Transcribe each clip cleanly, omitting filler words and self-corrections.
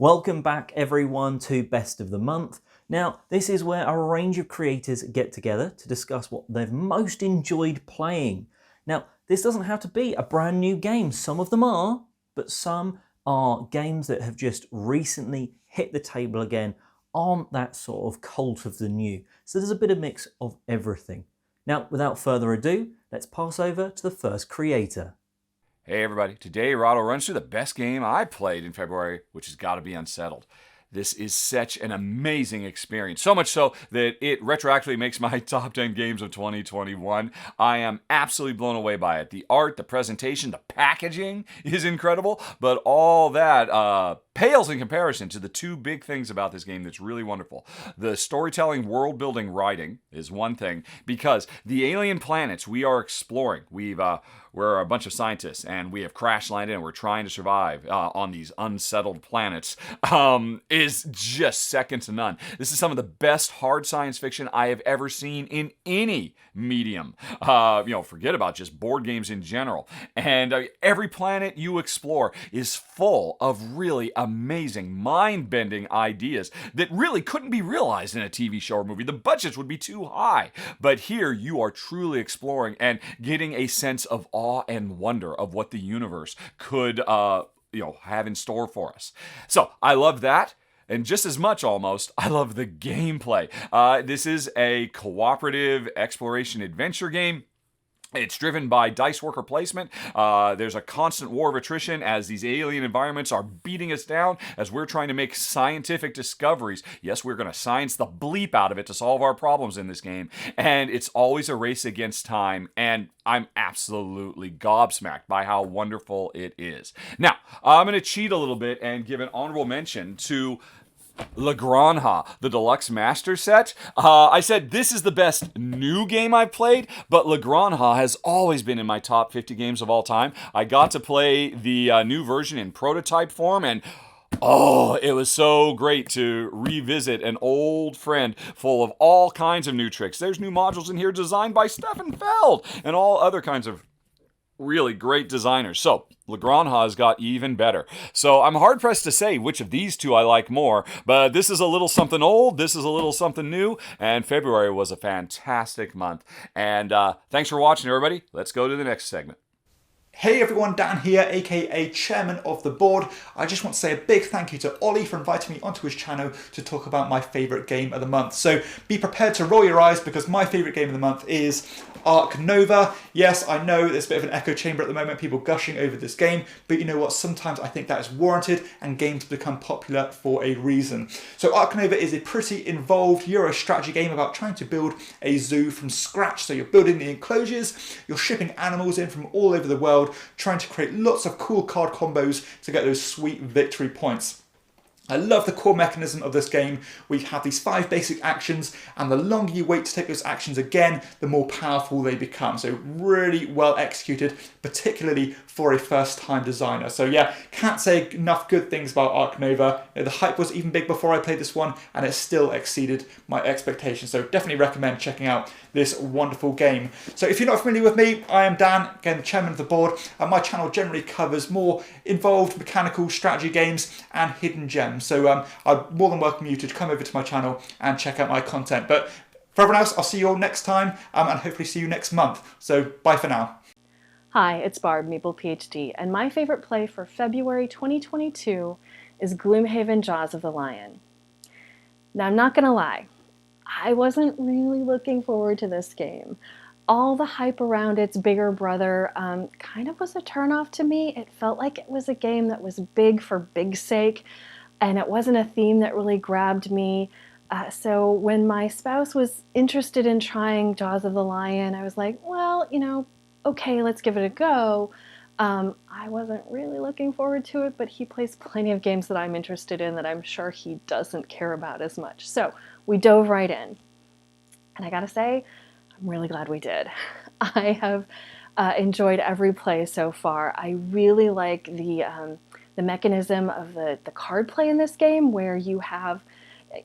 Welcome back everyone to Best of the Month. Now, this is where a range of creators get together to discuss what they've most enjoyed playing. Now, this doesn't have to be a brand new game. Some of them are, but some are games that have just recently hit the table again, aren't that sort of cult of the new. So there's a bit of mix of everything. Now, without further ado, let's pass over to the first creator. Hey everybody, today Rahdo runs through the best game I played in February, which has got to be Unsettled. This is such an amazing experience, so much so that it retroactively makes my top 10 games of 2021. I am absolutely blown away by it. The art, the presentation, the packaging is incredible, but all that pales in comparison to the two big things about this game that's really wonderful. The storytelling, world-building writing is one thing, because the alien planets we are exploring, we're a bunch of scientists, and we have crash landed, and we're trying to survive on these unsettled planets, is just second to none. This is some of the best hard science fiction I have ever seen in any medium. Forget about just board games in general. And every planet you explore is full of really amazing, mind-bending ideas that really couldn't be realized in a TV show or movie. The budgets would be too high. But here you are truly exploring and getting a sense of awe and wonder of what the universe could have in store for us. So I love that. And just as much, almost, I love the gameplay. This is a cooperative exploration adventure game. It's driven by dice worker placement. There's a constant war of attrition as these alien environments are beating us down as we're trying to make scientific discoveries. Yes, we're going to science the bleep out of it to solve our problems in this game. And it's always a race against time. And I'm absolutely gobsmacked by how wonderful it is. Now, I'm going to cheat a little bit and give an honorable mention to La Granja, the Deluxe Master Set. I said this is the best new game I've played, but La Granja has always been in my top 50 games of all time. I got to play the new version in prototype form, and it was so great to revisit an old friend full of all kinds of new tricks. There's new modules in here designed by Stefan Feld and all other kinds of really great designers. So La Granja has got even better. So I'm hard-pressed to say which of these two I like more, but this is a little something old, this is a little something new, and February was a fantastic month. And thanks for watching, everybody. Let's go to the next segment. Hey everyone, Dan here, aka Chairman of the Board. I just want to say a big thank you to Ollie for inviting me onto his channel to talk about my favourite game of the month. So be prepared to roll your eyes because my favourite game of the month is Ark Nova. Yes, I know there's a bit of an echo chamber at the moment, people gushing over this game, but you know what, sometimes I think that is warranted and games become popular for a reason. So Ark Nova is a pretty involved Euro strategy game about trying to build a zoo from scratch. So you're building the enclosures, you're shipping animals in from all over the world, trying to create lots of cool card combos to get those sweet victory points. I love the core mechanism of this game. We have these 5 basic actions, and the longer you wait to take those actions again, the more powerful they become. So really well executed, particularly for a first-time designer. So yeah, can't say enough good things about Ark Nova. The hype was even big before I played this one, and it still exceeded my expectations. So definitely recommend checking out this wonderful game. So if you're not familiar with me, I am Dan, again the chairman of the board, and my channel generally covers more involved mechanical strategy games and hidden gems. So I'd more than welcome you to come over to my channel and check out my content. But for everyone else, I'll see you all next time and hopefully see you next month. So bye for now. Hi, it's Barb MeeplePhD, and my favorite play for February 2022 is Gloomhaven Jaws of the Lion. Now, I'm not going to lie, I wasn't really looking forward to this game. All the hype around its bigger brother kind of was a turnoff to me. It felt like it was a game that was big for big's sake, and it wasn't a theme that really grabbed me. So when my spouse was interested in trying Jaws of the Lion, I was like, well, okay, let's give it a go. I wasn't really looking forward to it, but he plays plenty of games that I'm interested in that I'm sure he doesn't care about as much. So we dove right in. And I gotta say, I'm really glad we did. I have enjoyed every play so far. I really like the mechanism of the card play in this game, where you have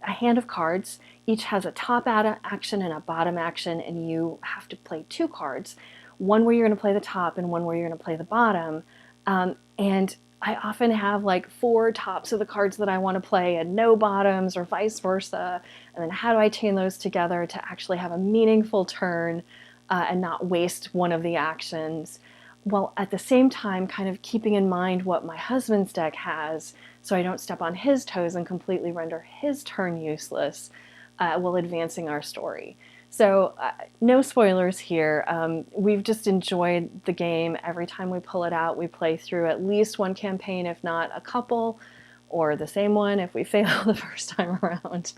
a hand of cards. Each has a top action and a bottom action, and you have to play 2 cards. One where you're going to play the top and one where you're going to play the bottom. And I often have like 4 tops of the cards that I want to play and no bottoms, or vice versa. And then how do I chain those together to actually have a meaningful turn and not waste one of the actions, while at the same time kind of keeping in mind what my husband's deck has, so I don't step on his toes and completely render his turn useless while advancing our story. So no spoilers here. We've just enjoyed the game. Every time we pull it out, we play through at least one campaign, if not a couple, or the same one if we fail the first time around.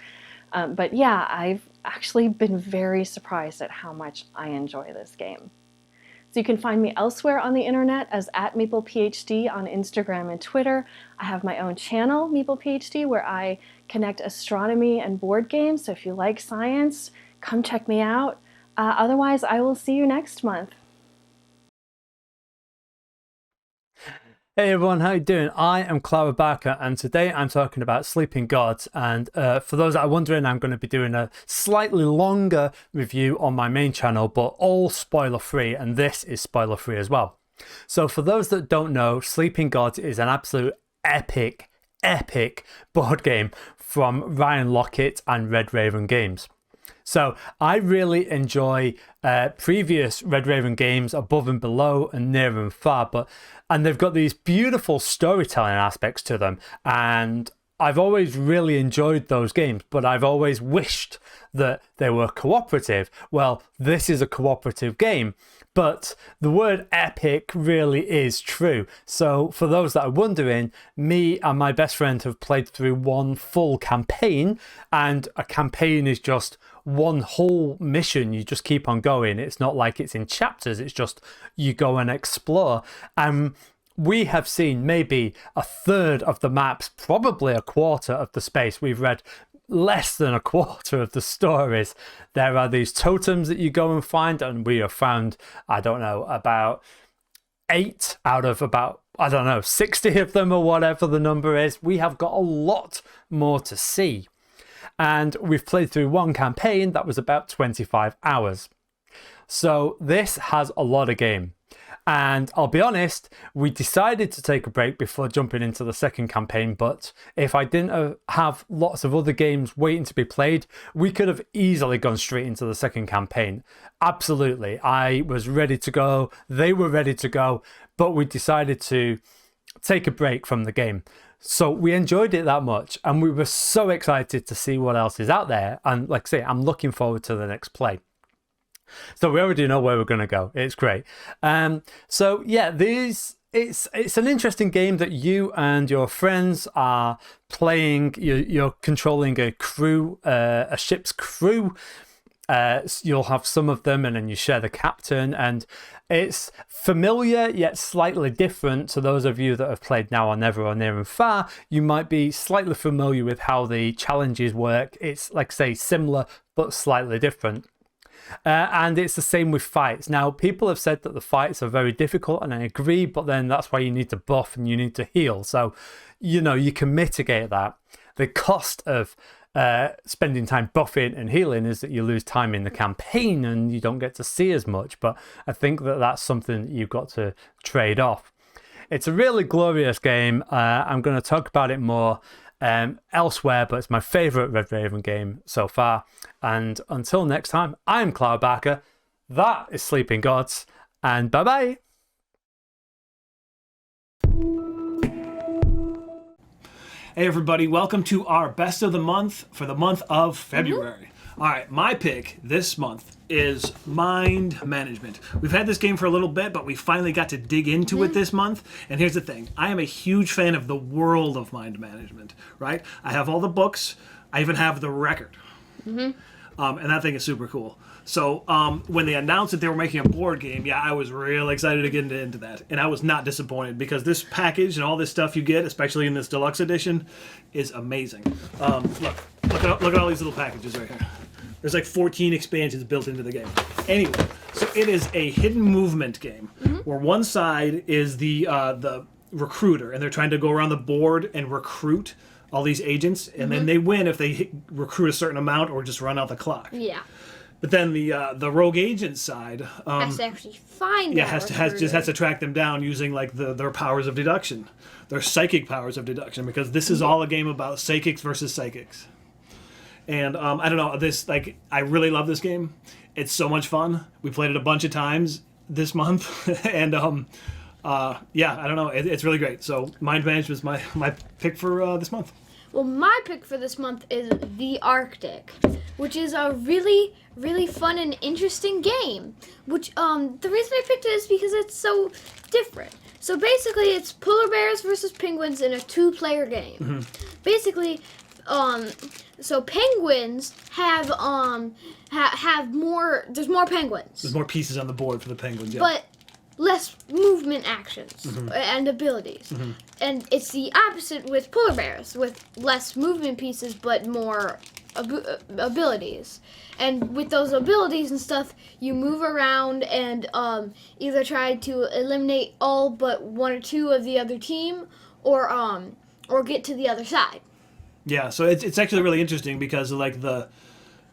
But yeah, I've actually been very surprised at how much I enjoy this game. So you can find me elsewhere on the internet as @MeeplePhD on Instagram and Twitter. I have my own channel, MeeplePhD, where I connect astronomy and board games. So if you like science, come check me out. Otherwise, I will see you next month. Hey everyone, how you doing? I am Clara Barker, and today I'm talking about Sleeping Gods. And for those that are wondering, I'm going to be doing a slightly longer review on my main channel, but all spoiler free, and this is spoiler free as well. So for those that don't know, Sleeping Gods is an absolute epic board game from Ryan Lockett and Red Raven Games. So I really enjoy previous Red Raven games, Above and Below and Near and Far, and they've got these beautiful storytelling aspects to them, and I've always really enjoyed those games, but I've always wished that they were cooperative. Well, this is a cooperative game, but the word epic really is true. So for those that are wondering, me and my best friend have played through one full campaign, and a campaign is just one whole mission. You just keep on going. It's not like it's in chapters, it's just you go and explore. We have seen maybe a third of the maps, probably a quarter of the space. We've read less than a quarter of the stories. There are these totems that you go and find, and we have found, I don't know, about 8 out of about, I don't know, 60 of them or whatever the number is. We have got a lot more to see. And we've played through one campaign that was about 25 hours. So this has a lot of game. And I'll be honest, we decided to take a break before jumping into the second campaign, but if I didn't have lots of other games waiting to be played, we could have easily gone straight into the second campaign. Absolutely. I was ready to go. They were ready to go, but we decided to take a break from the game. So we enjoyed it that much, and we were so excited to see what else is out there. And like I say, I'm looking forward to the next play. So we already know where we're going to go. It's great. So yeah, it's an interesting game that you and your friends are playing. You're controlling a crew, a ship's crew. You'll have some of them, and then you share the captain, and it's familiar yet slightly different to those of you that have played Now or Never or Near and Far. You might be slightly familiar with how the challenges work. It's, like I say, similar but slightly different. And it's the same with fights. Now, people have said that the fights are very difficult, and I agree, but then that's why you need to buff and you need to heal. So, you know, you can mitigate that. The cost of spending time buffing and healing is that you lose time in the campaign and you don't get to see as much. But I think that that's something that you've got to trade off. It's a really glorious game. I'm going to talk about it more elsewhere, but it's my favorite Red Raven game so far. And until next time, I'm Clara Barker. That is Sleeping Gods, and bye bye. Hey everybody, welcome to our best of the month for the month of February. All right, my pick this month is Mind Management. We've had this game for a little bit, but we finally got to dig into it this month. And here's the thing, I am a huge fan of the world of Mind Management, right? I have all the books, I even have the record. And that thing is super cool. So when they announced that they were making a board game, yeah, I was really excited to get into that. And I was not disappointed, because this package and all this stuff you get, especially in this deluxe edition, is amazing. Look at all these little packages right here. There's like 14 expansions built into the game. Anyway, so it is a hidden movement game where one side is the recruiter, and they're trying to go around the board and recruit all these agents, and then they win if they recruit a certain amount or just run out the clock. Yeah. But then the rogue agent side has to actually find yeah, that has to track them down using like their powers of deduction, their psychic powers of deduction, because this is all a game about psychics versus psychics. And I don't know, this like I really love this game. It's so much fun. We played it a bunch of times this month, and yeah, I don't know, it's really great. So Mind Management is my pick for this month. Well, my pick for this month is The Arctic, which is a really, really fun and interesting game. Which the reason I picked it is because it's so different. So basically, it's polar bears versus penguins in a 2-player game. Mm-hmm. Basically, so penguins have have more. There's more penguins. There's more pieces on the board for the penguins, yeah. But less movement actions and abilities. And it's the opposite with polar bears, with less movement pieces but more abilities. And with those abilities and stuff, you move around and either try to eliminate all but 1 or 2 of the other team, or get to the other side. Yeah, so it's actually really interesting because of like the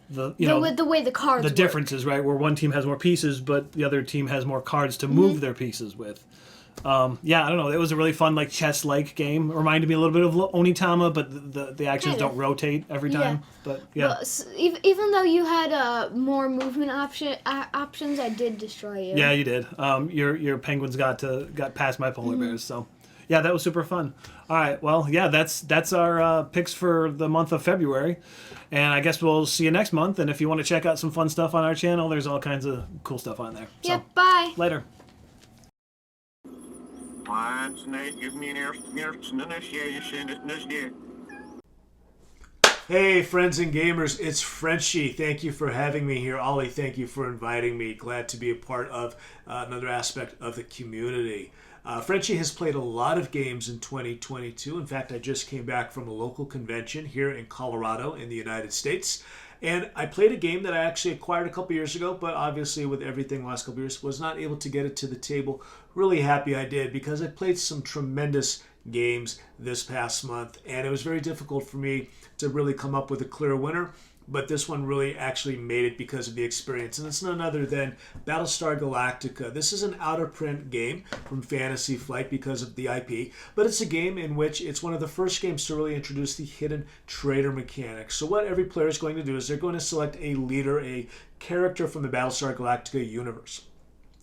way the cards the work. differences, right? Where one team has more pieces, but the other team has more cards to move their pieces with. Yeah, I don't know. It was a really fun, like chess-like game. It reminded me a little bit of Onitama, but the actions don't rotate every time. But yeah, But even though you had more movement options, I did destroy you. yeah, you did. Your penguins got past my polar bears, so yeah, that was super fun. All right, well, yeah, that's our picks for the month of February. And I guess we'll see you next month. And if you want to check out some fun stuff on our channel, there's all kinds of cool stuff on there. So, Yep, bye. later. Hey friends and gamers, it's Frenchy. Thank you for having me here. Ollie, thank you for inviting me. Glad to be a part of another aspect of the community. Frenchy has played a lot of games in 2022. In fact, I just came back from a local convention here in Colorado in the United States. And I played a game that I actually acquired a couple years ago, but obviously with everything the last couple years, was not able to get it to the table. Really happy I did, because I played some tremendous games this past month, and it was very difficult for me to really come up with a clear winner. But this one really actually made it because of the experience. And it's none other than Battlestar Galactica. This is an out-of-print game from Fantasy Flight because of the IP. But it's a game in which it's one of the first games to really introduce the hidden trader mechanic. So what every player is going to do is they're going to select a leader, a character from the Battlestar Galactica universe.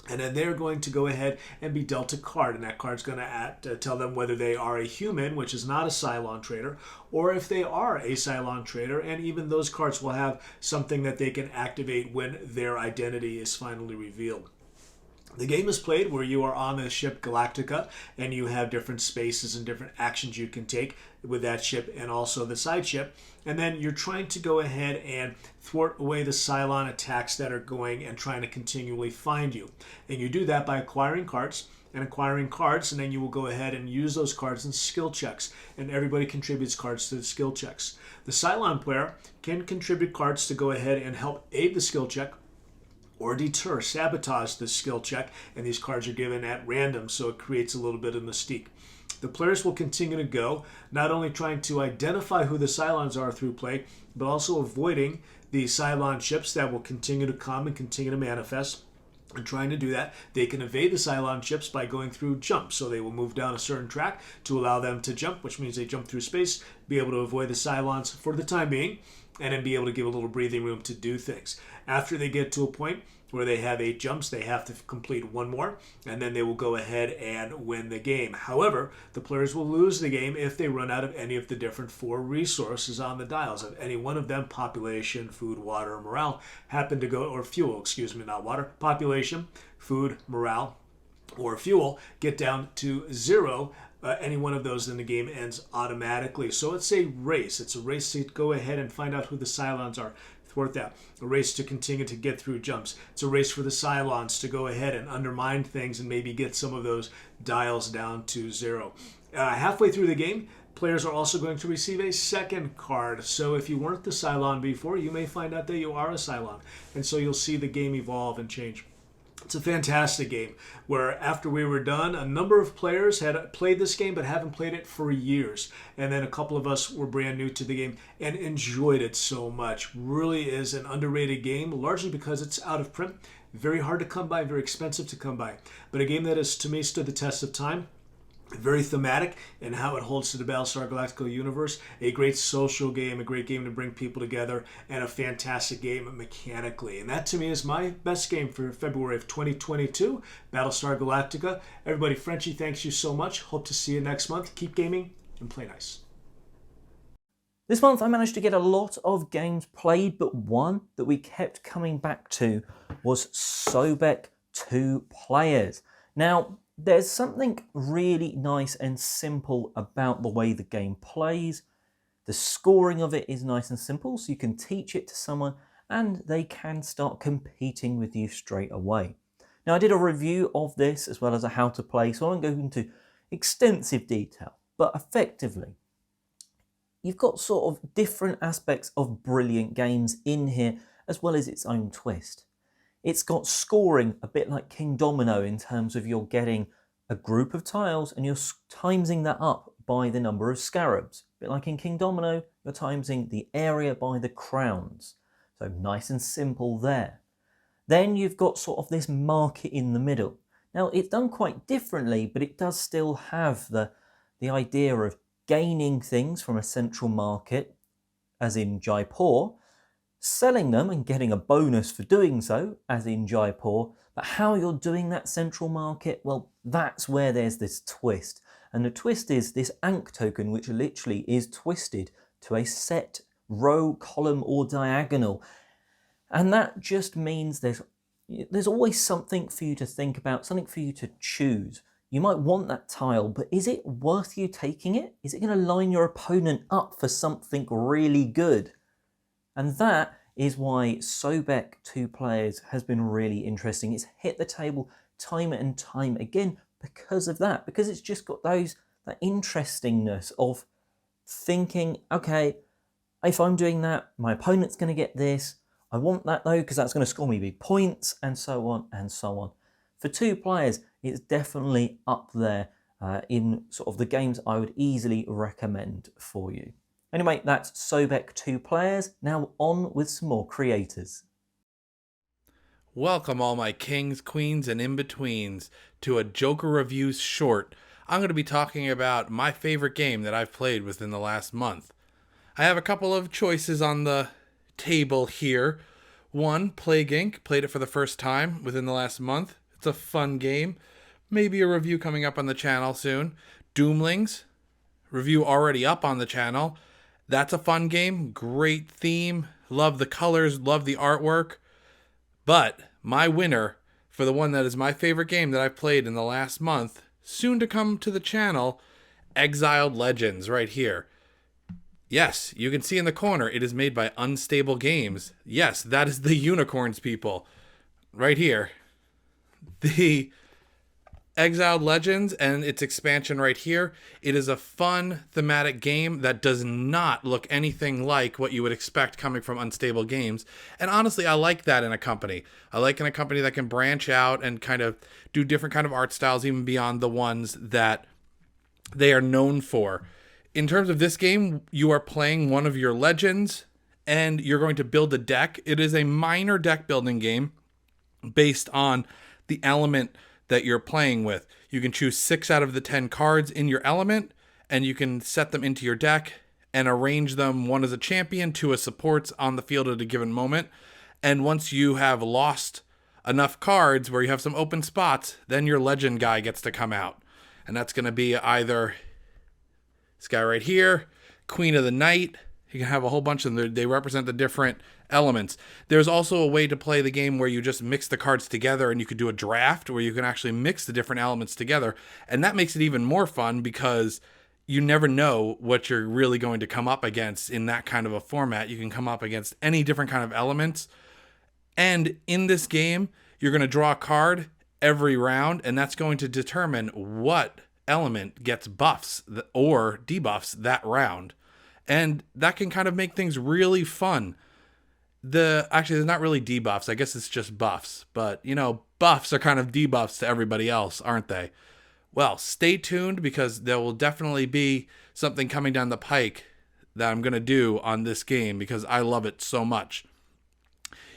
And then they're going to go ahead and be dealt a card, and that card's going to tell them whether they are a human, which is not a Cylon trader, or if they are a Cylon trader, and even those cards will have something that they can activate when their identity is finally revealed. The game is played where you are on the ship Galactica, and you have different spaces and different actions you can take with that ship and also the side ship. And then you're trying to go ahead and thwart away the Cylon attacks that are going and trying to continually find you. And you do that by acquiring cards, and then you will go ahead and use those cards in skill checks. And everybody contributes cards to the skill checks. The Cylon player can contribute cards to go ahead and help aid the skill check, or deter, sabotage the skill check, and these cards are given at random, so it creates a little bit of mystique. The players will continue to go, not only trying to identify who the Cylons are through play, but also avoiding the Cylon ships that will continue to come and continue to manifest. And trying to do that, they can evade the Cylon ships by going through jumps. So they will move down a certain track to allow them to jump, which means they jump through space, be able to avoid the Cylons for the time being, and then be able to give a little breathing room to do things. After they get to a point where they have 8 jumps, they have to complete 1 more, and then they will go ahead and win the game. However, the players will lose the game if they run out of any of the different 4 resources on the dials. If any one of them, population, food, water, or morale, happen to go, or fuel, excuse me, not water, population, food, morale, or fuel, get down to 0, any one of those, then the game ends automatically. So it's a race. It's a race to go ahead and find out who the Cylons are. Thwart that. A race to continue to get through jumps. It's a race for the Cylons to go ahead and undermine things and maybe get some of those dials down to 0. Halfway through the game, players are also going to receive a second card. So if you weren't the Cylon before, you may find out that you are a Cylon. And so you'll see the game evolve and change. It's a fantastic game where after we were done, a number of players had played this game but haven't played it for years. And then a couple of us were brand new to the game and enjoyed it so much. Really is an underrated game, largely because it's out of print. Very hard to come by, very expensive to come by. But a game that has, to me, stood the test of time. Very thematic in how it holds to the Battlestar Galactica universe. A great social game, a great game to bring people together, and a fantastic game mechanically. And that to me is my best game for February of 2022, Battlestar Galactica. Everybody, Frenchy, thanks you so much. Hope to see you next month. Keep gaming and play nice. This month I managed to get a lot of games played, but one that we kept coming back to was Sobek 2 Players. Now, there's something really nice and simple about the way the game plays. The scoring of it is nice and simple, so you can teach it to someone and they can start competing with you straight away. Now, I did a review of this as well as a how to play, so I won't go into extensive detail, but effectively, you've got sort of different aspects of brilliant games in here, as well as its own twist. It's got scoring a bit like King Domino in terms of you're getting a group of tiles and you're timesing that up by the number of scarabs. A bit like in King Domino, you're timesing the area by the crowns. So nice and simple there. Then you've got sort of this market in the middle. Now it's done quite differently, but it does still have the idea of gaining things from a central market, as in Jaipur, selling them and getting a bonus for doing so, as in Jaipur, but how you're doing that central market, well, that's where there's this twist. And the twist is this Ankh token, which literally is twisted to a set row, column, or diagonal. And that just means there's always something for you to think about, something for you to choose. You might want that tile, but is it worth you taking it? Is it going to line your opponent up for something really good? And that is why Sobek 2 Players has been really interesting. It's hit the table time and time again because of that, because it's just got that interestingness of thinking, okay, if I'm doing that, my opponent's going to get this. I want that though, because that's going to score me big points, and so on and so on. For 2 players, it's definitely up there in sort of the games I would easily recommend for you. Anyway, that's Sobek 2 Players. Now on with some more creators. Welcome all my kings, queens, and in-betweens to a Joker Reviews short. I'm going to be talking about my favorite game that I've played within the last month. I have a couple of choices on the table here. One, Plague Inc. Played it for the first time within the last month. It's a fun game. Maybe a review coming up on the channel soon. Doomlings. Review already up on the channel. That's a fun game. Great theme. Love the colors. Love the artwork. But my winner for the one that is my favorite game that I've played in the last month, soon to come to the channel, Exiled Legends right here. Yes, you can see in the corner, it is made by Unstable Games. Yes, that is the Unicorns people. Right here. The Exiled Legends and its expansion right here. It is a fun thematic game that does not look anything like what you would expect coming from Unstable Games. And honestly, I like that in a company. I like in a company that can branch out and kind of do different kind of art styles even beyond the ones that they are known for. In terms of this game, you are playing one of your legends and you're going to build a deck. It is a minor deck building game based on the element that you're playing with. You can choose 6 out of the 10 cards in your element, and you can set them into your deck and arrange them, 1 as a champion, 2 as supports on the field at a given moment. And once you have lost enough cards where you have some open spots, then your legend guy gets to come out. And that's going to be either this guy right here, Queen of the Night. You can have a whole bunch of them. They represent the different elements. There's also a way to play the game where you just mix the cards together, and you could do a draft where you can actually mix the different elements together. And that makes it even more fun because you never know what you're really going to come up against in that kind of a format. You can come up against any different kind of elements. And in this game, you're going to draw a card every round, and that's going to determine what element gets buffs or debuffs that round. And that can kind of make things really fun. Actually, there's not really debuffs. I guess it's just buffs. But, buffs are kind of debuffs to everybody else, aren't they? Well, stay tuned because there will definitely be something coming down the pike that I'm going to do on this game because I love it so much.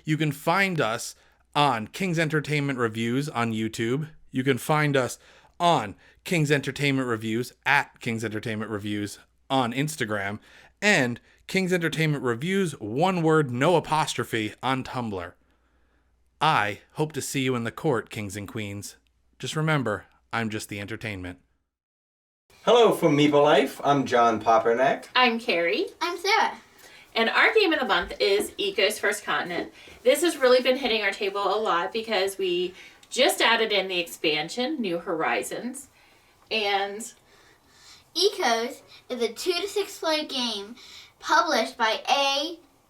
You can find us on King's Entertainment Reviews on YouTube. You can find us on King's Entertainment Reviews at King's Entertainment Reviews on Instagram, and King's Entertainment Reviews, one word, no apostrophe, on Tumblr. I hope to see you in the court, kings and queens. Just remember, I'm just the entertainment. Hello from Meeple Life. I'm John Poppernack. I'm Carrie. I'm Sarah. And our game of the month is Eco's First Continent. This has really been hitting our table a lot because we just added in the expansion, New Horizons. And Ecos is a 2 to 6 player game published by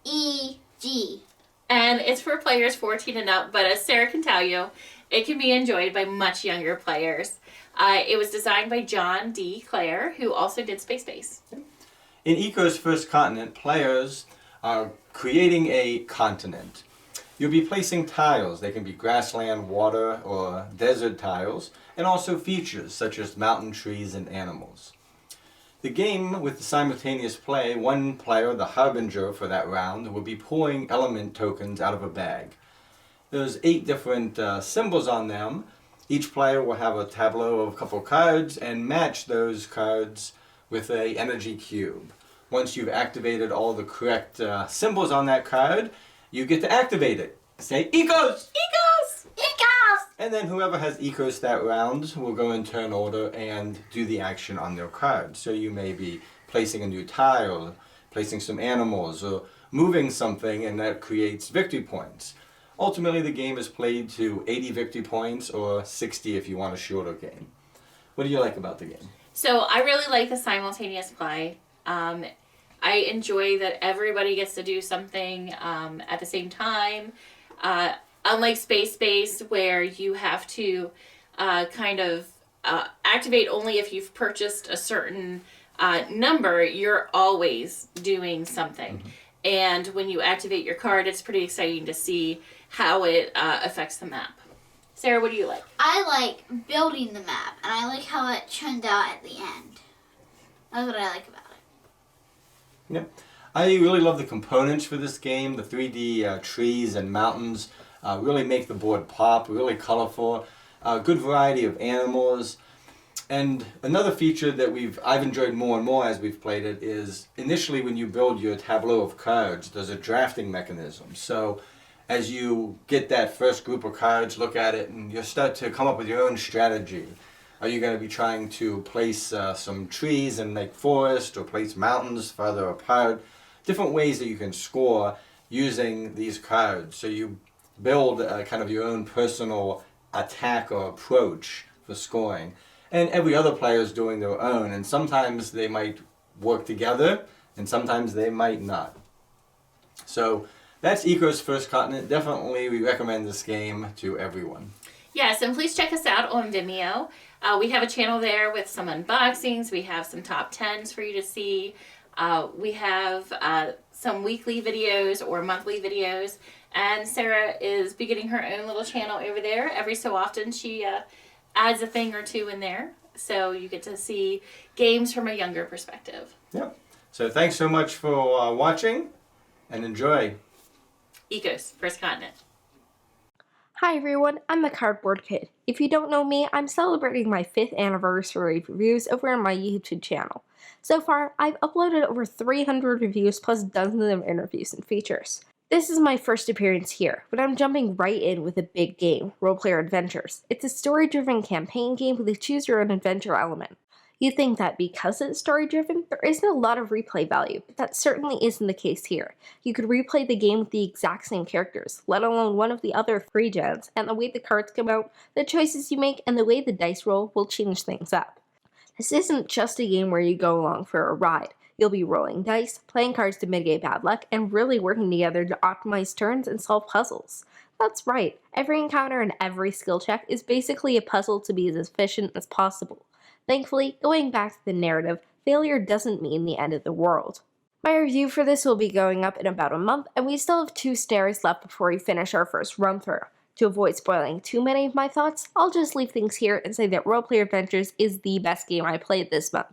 AEG. And it's for players 14 and up, but as Sarah can tell you, it can be enjoyed by much younger players. It was designed by John D. Clare, who also did Space Base. In Eco's First Continent, players are creating a continent. You'll be placing tiles. They can be grassland, water, or desert tiles, and also features such as mountain, trees, and animals. The game, with the simultaneous play, one player, the harbinger for that round, will be pulling element tokens out of a bag. There's 8 different symbols on them. Each player will have a tableau of a couple cards and match those cards with an energy cube. Once you've activated all the correct symbols on that card, you get to activate it. Say, Ecos! Ecos! Ecos! And then whoever has Ecos that round will go in turn order and do the action on their card. So you may be placing a new tile, placing some animals, or moving something, and that creates victory points. Ultimately, the game is played to 80 victory points, or 60 if you want a shorter game. What do you like about the game? So I really like the simultaneous play. I enjoy that everybody gets to do something at the same time. Unlike Space Base, where you have to activate only if you've purchased a certain number, you're always doing something. Mm-hmm. And when you activate your card, it's pretty exciting to see how it affects the map. Sarah, what do you like? I like building the map, and I like how it turned out at the end. That's what I like about it. Yep. I really love the components for this game. The 3D trees and mountains really make the board pop, really colorful. Good variety of animals. And another feature that I've enjoyed more and more as we've played it is initially when you build your tableau of cards, there's a drafting mechanism. So as you get that first group of cards, look at it, and you start to come up with your own strategy. Are you going to be trying to place some trees and make forest, or place mountains farther apart? Different ways that you can score using these cards. So you build kind of your own personal attack or approach for scoring. And every other player is doing their own, and sometimes they might work together, and sometimes they might not. So that's Eco's First Continent. Definitely we recommend this game to everyone. Yes, and please check us out on Vimeo. We have a channel there with some unboxings. We have some top 10s for you to see. We have some weekly videos or monthly videos. And Sarah is beginning her own little channel over there. Every so often she adds a thing or two in there. So you get to see games from a younger perspective. Yep. So thanks so much for watching, and enjoy. Ecos, First Continent. Hi everyone, I'm the Cardboard Kid. If you don't know me, I'm celebrating my 5th anniversary of reviews over on my YouTube channel. So far, I've uploaded over 300 reviews plus dozens of interviews and features. This is my first appearance here, but I'm jumping right in with a big game, Roleplayer Adventures. It's a story-driven campaign game with a choose-your-own-adventure element. You'd think that because it's story-driven, there isn't a lot of replay value, but that certainly isn't the case here. You could replay the game with the exact same characters, let alone one of the other 3 gens, and the way the cards come out, the choices you make, and the way the dice roll will change things up. This isn't just a game where you go along for a ride. You'll be rolling dice, playing cards to mitigate bad luck, and really working together to optimize turns and solve puzzles. That's right, every encounter and every skill check is basically a puzzle to be as efficient as possible. Thankfully, going back to the narrative, failure doesn't mean the end of the world. My review for this will be going up in about a month, and we still have 2 stars left before we finish our first run through. To avoid spoiling too many of my thoughts, I'll just leave things here and say that Roleplay Adventures is the best game I played this month.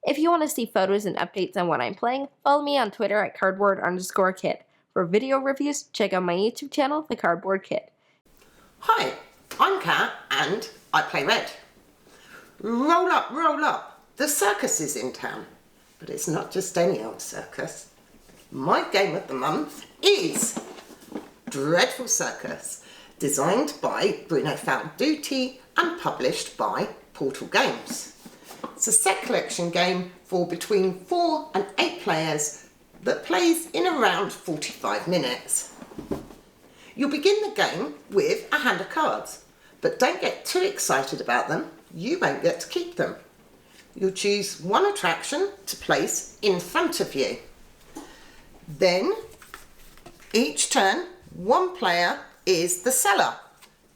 If you want to see photos and updates on what I'm playing, follow me on Twitter at cardboard_kid. For video reviews, check out my YouTube channel, The Cardboard Kid. Hi, I'm Kat and I play Red. Roll up, the circus is in town. But it's not just any old circus. My game of the month is Dreadful Circus, designed by Bruno Falduti and published by Portal Games. It's a set collection game for between 4 and 8 players that plays in around 45 minutes. You'll begin the game with a hand of cards, but don't get too excited about them, you won't get to keep them. You'll choose one attraction to place in front of you. Then, each turn, one player is the seller.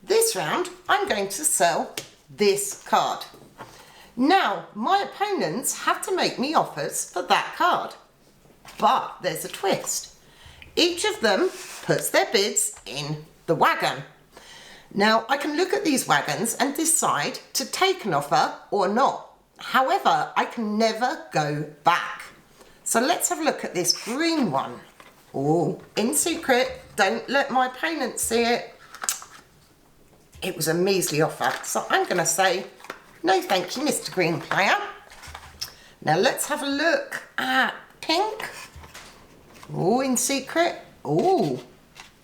This round, I'm going to sell this card. Now, my opponents have to make me offers for that card. But there's a twist. Each of them puts their bids in the wagon. Now, I can look at these wagons and decide to take an offer or not. However, I can never go back. So let's have a look at this green one. Oh, in secret, don't let my opponent see it. It was a measly offer, so I'm going to say, no thank you, Mr. Green Player. Now let's have a look at pink. Oh, in secret. Oh,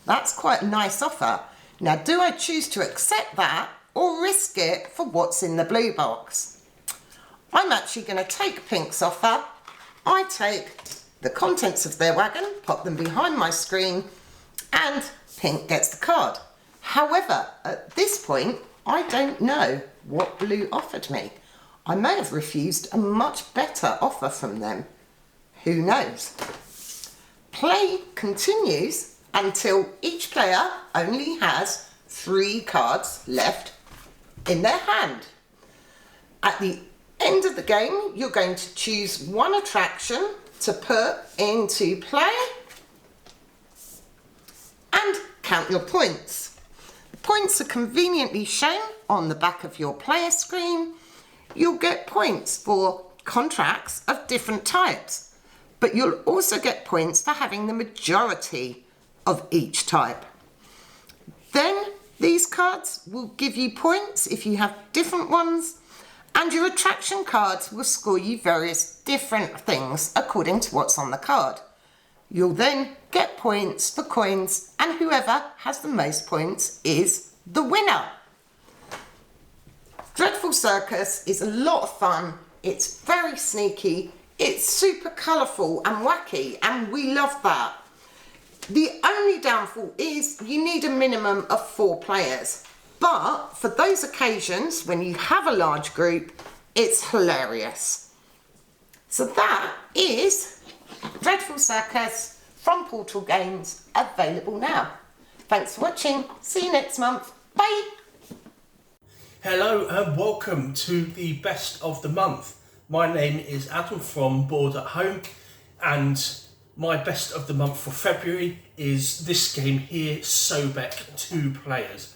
that's quite a nice offer. Now, do I choose to accept that or risk it for what's in the blue box? I'm actually going to take Pink's offer. I take the contents of their wagon, pop them behind my screen, and Pink gets the card. However, at this point, I don't know what blue offered me. I may have refused a much better offer from them. Who knows? Play continues until each player only has 3 cards left in their hand. At the end of the game, you're going to choose one attraction to put into play and count your points. The points are conveniently shown on the back of your player screen. You'll get points for contracts of different types, but you'll also get points for having the majority of each type. Then these cards will give you points if you have different ones, and your attraction cards will score you various different things according to what's on the card. You'll then get points for coins, and whoever has the most points is the winner. Dreadful Circus is a lot of fun. It's very sneaky. It's super colourful and wacky, and we love that. The only downfall is you need a minimum of 4 players. But for those occasions when you have a large group, it's hilarious. So that is Dreadful Circus from Portal Games, available now. Thanks for watching. See you next month. Bye. Hello and welcome to the best of the month. My name is Adam from Board at Home, and my best of the month for February is this game here, Sobek 2 players.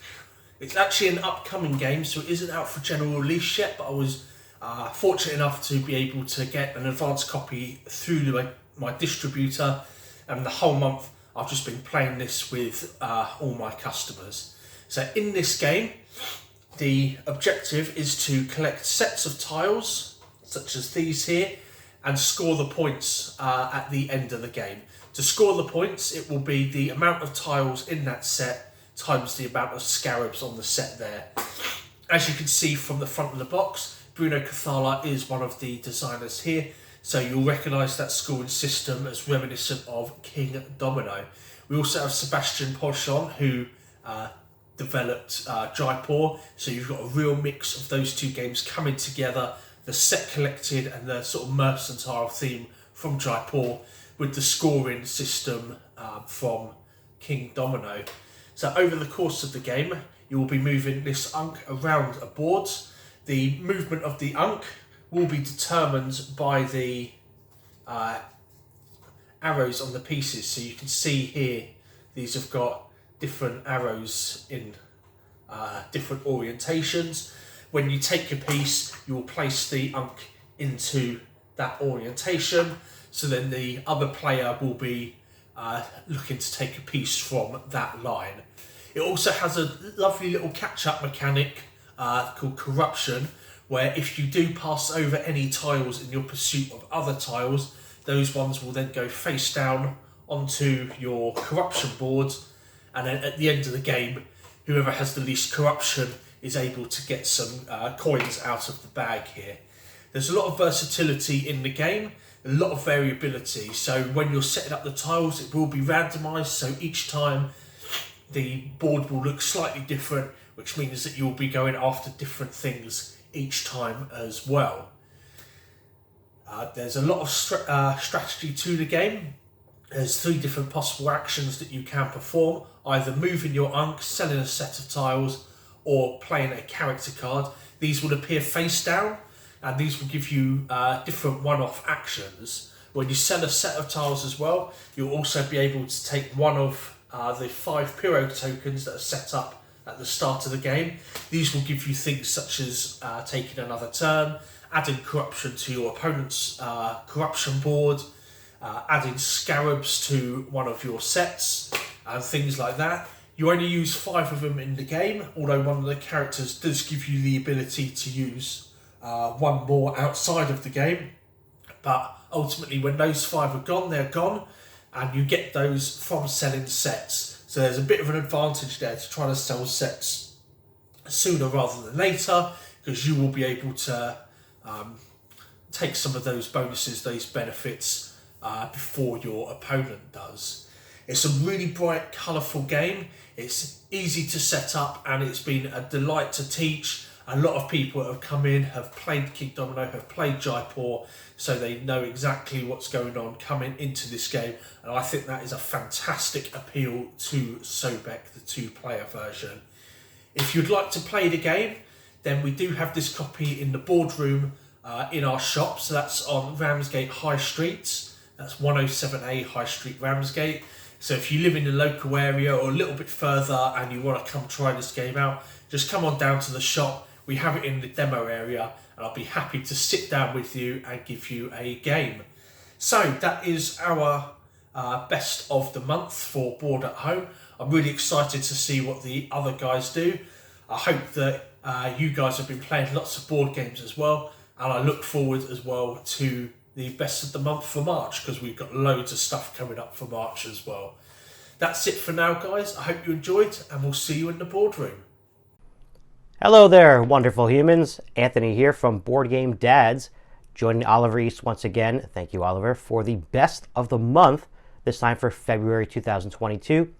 It's actually an upcoming game, so it isn't out for general release yet, but I was fortunate enough to be able to get an advanced copy through my distributor, and the whole month I've just been playing this with all my customers. So in this game, the objective is to collect sets of tiles, such as these here, and score the points at the end of the game. To score the points, it will be the amount of tiles in that set times the amount of scarabs on the set there. As you can see from the front of the box, Bruno Cathala is one of the designers here, so you'll recognise that scoring system as reminiscent of King Domino. We also have Sebastian Pochon, who developed Jaipur, so you've got a real mix of those two games coming together, the set collected and the sort of mercantile theme from Jaipur with the scoring system from King Domino. So over the course of the game, you will be moving this Unk around a board. The movement of the Unk will be determined by the arrows on the pieces. So you can see here, these have got different arrows in different orientations. When you take your piece, you will place the unk into that orientation, so then the other player will be looking to take a piece from that line. It also has a lovely little catch-up mechanic called corruption, where if you do pass over any tiles in your pursuit of other tiles, those ones will then go face down onto your corruption board, and then at the end of the game, whoever has the least corruption is able to get some coins out of the bag here. There's a lot of versatility in the game, a lot of variability, so when you're setting up the tiles it will be randomised, so each time the board will look slightly different, which means that you'll be going after different things each time as well. There's a lot of strategy to the game. There's 3 different possible actions that you can perform, either moving your unk, selling a set of tiles, or playing a character card. These will appear face down, and these will give you different one-off actions. When you sell a set of tiles as well, you'll also be able to take one of the 5 Pyrrho tokens that are set up at the start of the game. These will give you things such as taking another turn, adding corruption to your opponent's corruption board, adding scarabs to one of your sets, and things like that. You only use 5 of them in the game, although one of the characters does give you the ability to use 1 more outside of the game. But ultimately, when those 5 are gone, they're gone, and you get those from selling sets. So there's a bit of an advantage there to try to sell sets sooner rather than later, because you will be able to take some of those bonuses, those benefits, before your opponent does. It's a really bright, colourful game. It's easy to set up, and it's been a delight to teach. A lot of people that have come in have played King Domino, have played Jaipur, so they know exactly what's going on coming into this game, and I think that is a fantastic appeal to Sobek, the 2-player version. If you'd like to play the game, then we do have this copy in the boardroom in our shop, so that's on Ramsgate High Street. That's 107A High Street, Ramsgate. So if you live in the local area or a little bit further and you want to come try this game out, just come on down to the shop. We have it in the demo area, and I'll be happy to sit down with you and give you a game. So that is our best of the month for Board at Home. I'm really excited to see what the other guys do. I hope that you guys have been playing lots of board games as well, and I look forward as well to the best of the month for March, because we've got loads of stuff coming up for March as well. That's it for now, guys. I hope you enjoyed, and we'll see you in the boardroom. Hello there, wonderful humans. Anthony here from BoardGameDads, joining Oliver East once again. Thank you, Oliver, for the best of the month, this time for February 2022.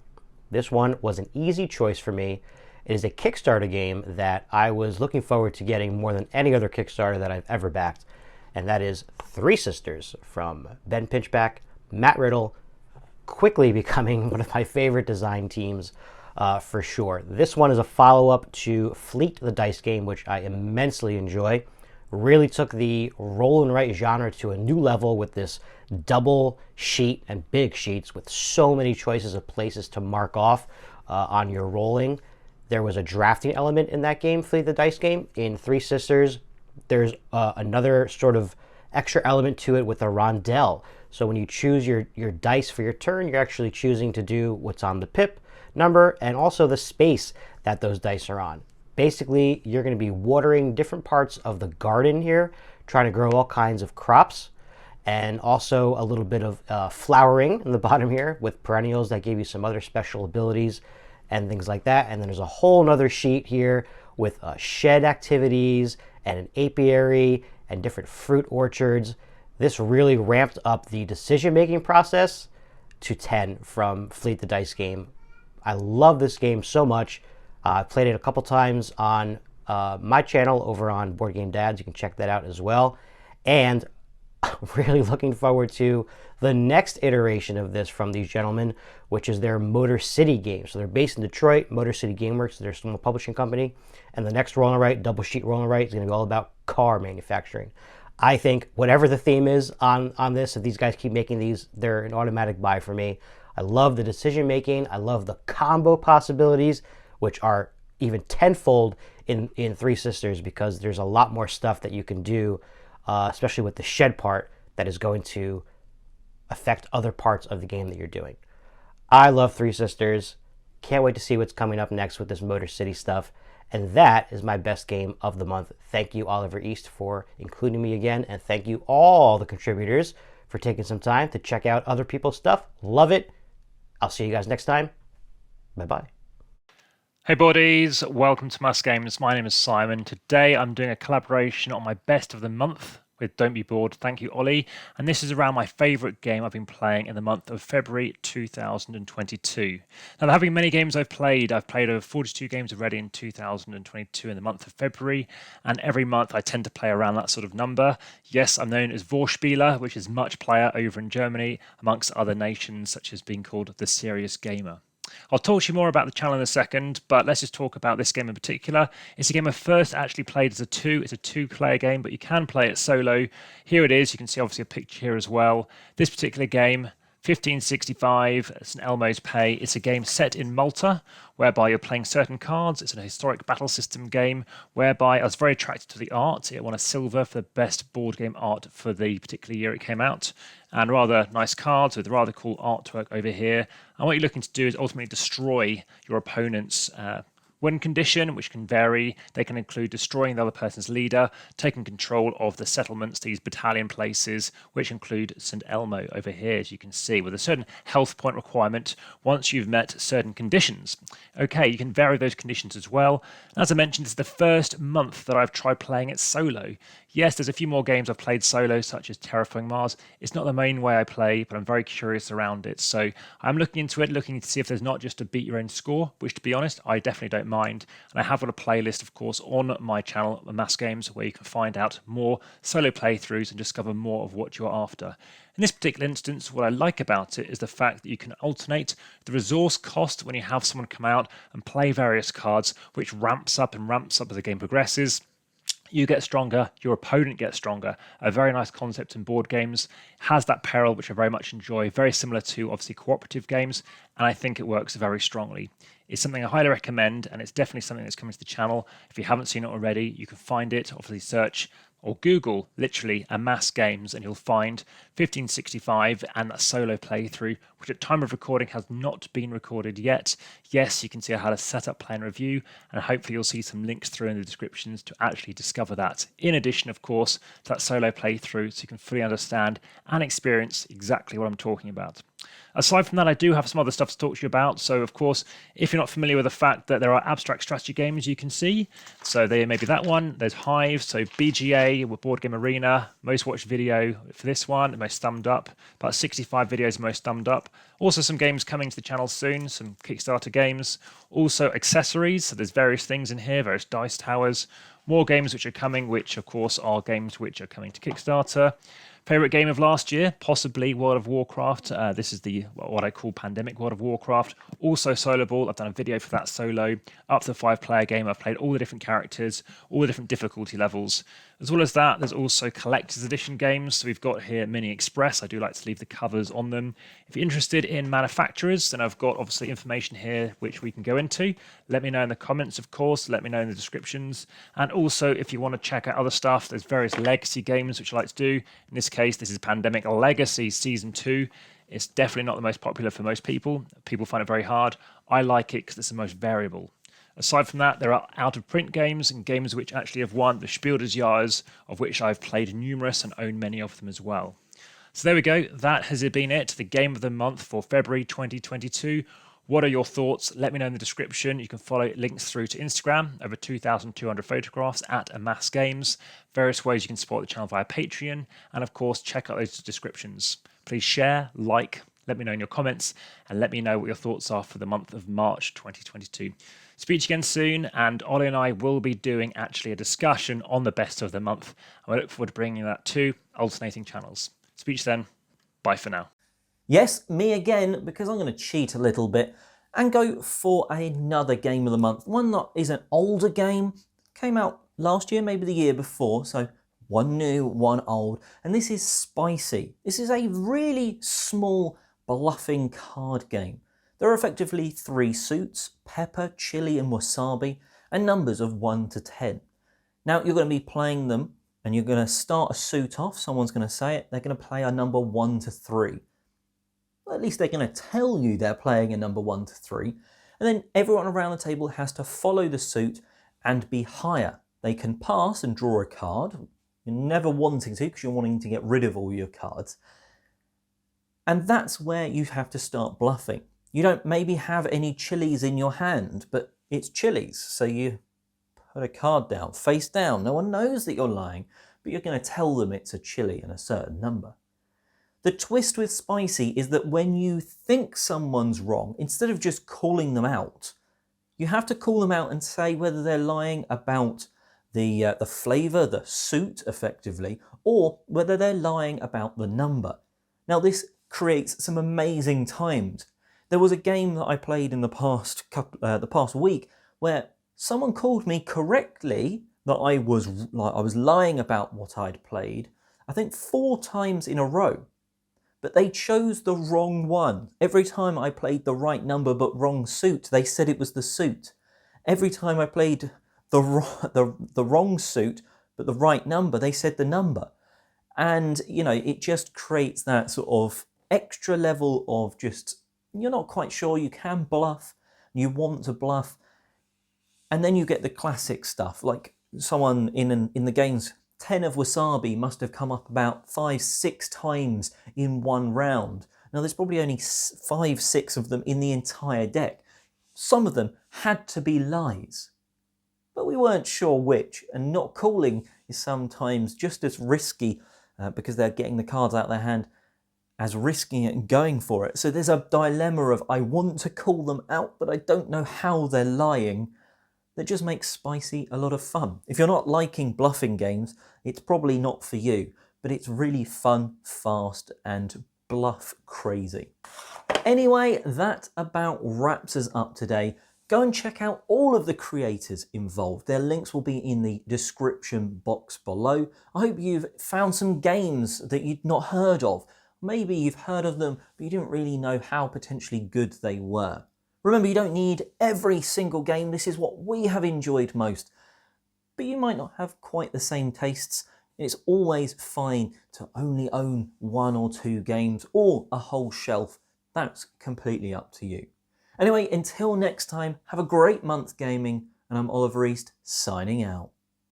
This one was an easy choice for me. It is a Kickstarter game that I was looking forward to getting more than any other Kickstarter that I've ever backed, and that is Three Sisters from Ben Pinchback, Matt Riddle, quickly becoming one of my favorite design teams for sure. This one is a follow-up to Fleet, the dice game, which I immensely enjoy. Really took the roll and write genre to a new level with this double sheet and big sheets with so many choices of places to mark off on your rolling. There was a drafting element in that game, Fleet the dice game. In Three Sisters, there's another sort of extra element to it with a rondelle. So when you choose your dice for your turn, you're actually choosing to do what's on the pip number and also the space that those dice are on. Basically, you're going to be watering different parts of the garden here, trying to grow all kinds of crops, and also a little bit of flowering in the bottom here with perennials that give you some other special abilities and things like that. And then there's a whole nother sheet here with shed activities and an apiary and different fruit orchards. This really ramped up the decision-making process to 10 from Fleet the Dice game. I love this game so much. I've played it a couple times on my channel over on BoardGameDads. You can check that out as well. And really looking forward to the next iteration of this from these gentlemen, which is their Motor City game. So they're based in Detroit, Motor City Gameworks, their small publishing company. And the next roll and write, double sheet roll and write, is going to be all about car manufacturing. I think whatever the theme is on this, if these guys keep making these, they're an automatic buy for me. I love the decision making. I love the combo possibilities, which are even tenfold in Three Sisters, because there's a lot more stuff that you can do, especially with the shed part, that is going to affect other parts of the game that you're doing. I love Three Sisters. Can't wait to see what's coming up next with this Motor City stuff. And that is my best game of the month. Thank you, Oliver East, for including me again. And thank you, all the contributors, for taking some time to check out other people's stuff. Love it. I'll see you guys next time. Bye-bye. Hey buddies, welcome to Amass Games. My name is Simon. Today I'm doing a collaboration on my best of the month with Don't Be Bored. Thank you, Ollie. And this is around my favourite game I've been playing in the month of February 2022. Now, there have been many games I've played. I've played over 42 games already in 2022 in the month of February. And every month I tend to play around that sort of number. Yes, I'm known as Vorspieler, which is much player over in Germany, amongst other nations, such as being called the Serious Gamer. I'll talk to you more about the channel in a second, but let's just talk about this game in particular. It's a game I first actually played as a 2. It's a 2-player game, but you can play it solo. Here it is. You can see obviously a picture here as well. This particular game, 1565, St. Elmo's Pay. It's a game set in Malta, whereby you're playing certain cards. It's an historic battle system game, whereby I was very attracted to the art. It won a silver for the best board game art for the particular year it came out. And rather nice cards with rather cool artwork over here. And what you're looking to do is ultimately destroy your opponent's win condition, which can vary. They can include destroying the other person's leader, taking control of the settlements, these battalion places, which include St. Elmo over here, as you can see, with a certain health point requirement once you've met certain conditions. Okay, you can vary those conditions as well. As I mentioned, this is the first month that I've tried playing it solo. Yes, there's a few more games I've played solo, such as Terraforming Mars. It's not the main way I play, but I'm very curious around it. So I'm looking into it, looking to see if there's not just a beat your own score, which, to be honest, I definitely don't mind. And I have got a playlist, of course, on my channel, Amass Games, where you can find out more solo playthroughs and discover more of what you're after. In this particular instance, what I like about it is the fact that you can alternate the resource cost when you have someone come out and play various cards, which ramps up and ramps up as the game progresses. You get stronger, your opponent gets stronger. A very nice concept in board games. Has that peril, which I very much enjoy. Very similar to, obviously, cooperative games. And I think it works very strongly. It's something I highly recommend, and it's definitely something that's coming to the channel. If you haven't seen it already, you can find it. Obviously, search or Google, literally, Amass Games, and you'll find 1565 and that solo playthrough, which at time of recording has not been recorded yet. Yes, you can see how to set up, play, and review, and hopefully you'll see some links through in the descriptions to actually discover that. In addition, of course, to that solo playthrough, so you can fully understand and experience exactly what I'm talking about. Aside from that, I do have some other stuff to talk to you about. So, of course, if you're not familiar with the fact that there are abstract strategy games you can see, so there may be that one. There's Hive, so BGA with Board Game Arena, most watched video for this one, most thumbed up, about 65 videos most thumbed up. Also some games coming to the channel soon, some Kickstarter games. Also accessories, so there's various things in here, various dice towers. More games which are coming, which of course are games which are coming to Kickstarter. Favourite game of last year? Possibly World of Warcraft. This is the what I call Pandemic World of Warcraft. Also Solo Ball. I've done a video for that solo. Up to the 5-player game. I've played all the different characters, all the different difficulty levels. As well as that, there's also collector's edition games. So we've got here Mini Express. I do like to leave the covers on them. If you're interested in manufacturers, then I've got obviously information here which we can go into. Let me know in the comments, of course. Let me know in the descriptions. And also, if you want to check out other stuff, there's various legacy games which I like to do. In this case, this is Pandemic Legacy Season 2. It's definitely not the most popular for most people. People find it very hard. I like it because it's the most variable. Aside from that, there are out-of-print games and games which actually have won the Spiel des Jahres, of which I've played numerous and own many of them as well. So there we go. That has been it. The game of the month for February 2022. What are your thoughts? Let me know in the description. You can follow links through to Instagram, over 2,200 photographs at Amass Games. Various ways you can support the channel via Patreon. And of course, check out those descriptions. Please share, like, let me know in your comments, and let me know what your thoughts are for the month of March 2022. Speak to you again soon, and Ollie and I will be doing actually a discussion on the best of the month. I look forward to bringing that to alternating channels. Speak to you then. Bye for now. Yes, me again, because I'm going to cheat a little bit and go for another game of the month. One that is an older game, came out last year, maybe the year before, so one new, one old, and this is Spicy. This is a really small bluffing card game. There are effectively 3 suits: pepper, chili and wasabi, and numbers of 1 to 10. Now you're going to be playing them, and you're going to start a suit off, someone's going to say it, they're going to play a number 1 to 3. Well, at least they're going to tell you they're playing a number 1 to 3, and then everyone around the table has to follow the suit and be higher. They can pass and draw a card. You're never wanting to, because you're wanting to get rid of all your cards. And that's where you have to start bluffing. You don't maybe have any chilies in your hand, but it's chilies, so you put a card down, face down. No one knows that you're lying, but you're going to tell them it's a chili and a certain number. The twist with spicy is that when you think someone's wrong, instead of just calling them out, you have to call them out and say whether they're lying about the flavour, the suit effectively, or whether they're lying about the number. Now this creates some amazing times. There was a game that I played in the past week where someone called me correctly that I was lying about what I'd played, I think 4 times in a row. But they chose the wrong one. Every time I played the right number but wrong suit, they said it was the suit. Every time I played the wrong suit but the right number, they said the number. And, you know, it just creates that sort of extra level of just, you're not quite sure, you can bluff, you want to bluff. And then you get the classic stuff, like someone in the game's 10 of wasabi must have come up about 5-6 times in one round. Now there's probably only 5-6 of them in the entire deck. Some of them had to be lies, but we weren't sure which, and not calling is sometimes just as risky because they're getting the cards out of their hand, as risking it and going for it. So there's a dilemma of I want to call them out, but I don't know how they're lying. That just makes spicy a lot of fun. If you're not liking bluffing games, it's probably not for you, but it's really fun, fast, and bluff crazy. Anyway, that about wraps us up today. Go and check out all of the creators involved. Their links will be in the description box below. I hope you've found some games that you'd not heard of. Maybe you've heard of them, but you didn't really know how potentially good they were. Remember, you don't need every single game. This is what we have enjoyed most. But you might not have quite the same tastes. It's always fine to only own 1 or 2 games or a whole shelf. That's completely up to you. Anyway, until next time, have a great month gaming, and I'm Oliver East, signing out.